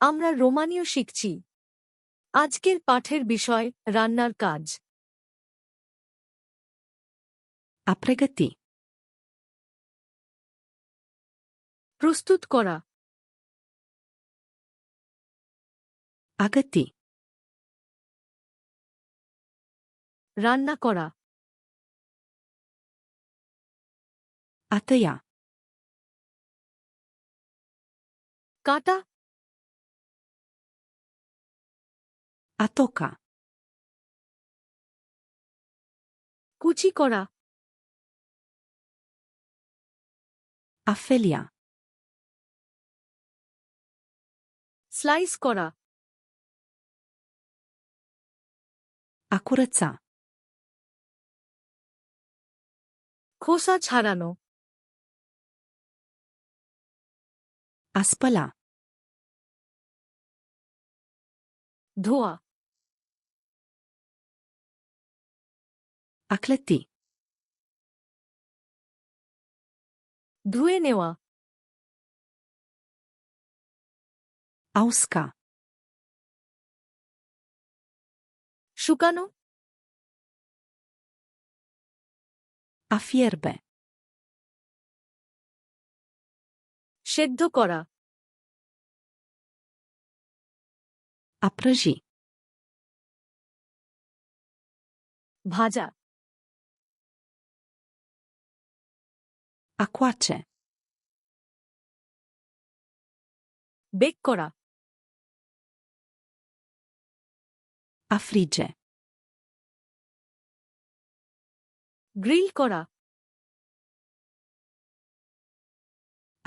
আমরা রোমানীয় শিখছি। আজকের পাঠের বিষয় রান্নার কাজ। A pregăti. প্রস্তুত করা, A găti. রান্না করা, A tăia. কাটা, A toca. কুচি করা, A felia. স্লাইস করা, A curăța. খোসা ছাড়ানো, A spăla. ধোয়া, A clăti. ধুয়ে নেওয়া, A usca. শুকানো, A fierbe. সেদ্ধ করা, A prăji. ভাজা, A coace. বেক করা, A frige. গ্রিল করা,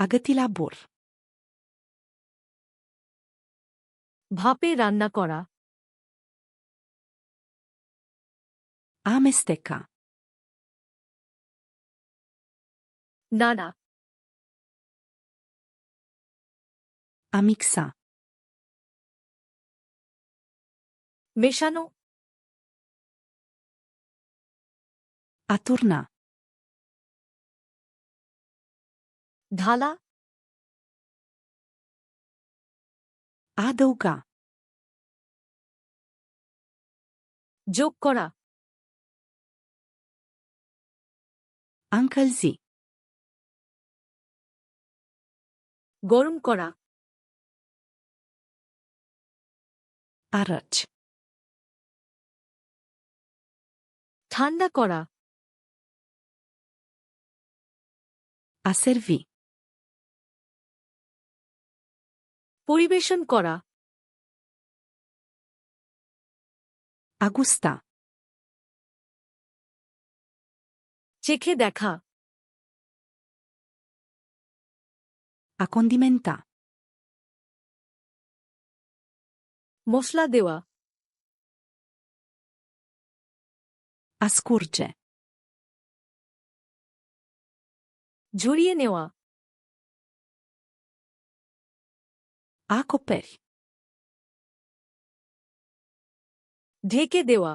A găti la bur. ভাপে রান্না করা, A amesteca. নাড়া, A mixa. মেশানো, A turna. ঢালা, A adăuga. যোগ করা, A încălzi. গরম করা, A răci. ঠান্ডা করা, A servi. পরিবেশন করা, A gusta. চেখে দেখা, A condimenta. মশলা দেওয়া, A scurge. ঝরিয়ে নেওয়া, A acoperi. ঢেকে দেওয়া,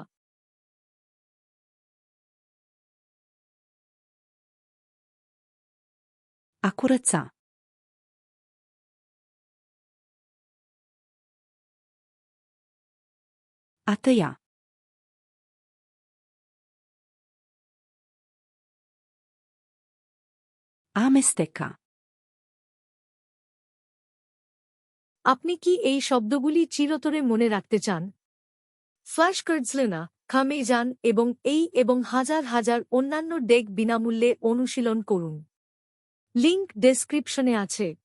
A curăța. A tăia. A amesteca. আপনি কি এই শব্দগুলি চিরতরে মনে রাখতে চান? ফ্ল্যাশ কার্ডসলে না খামে যান এবং হাজার হাজার অন্যান্য ডেক বিনামূল্যে অনুশীলন করুন। লিংক ডেসক্রিপশনে আছে।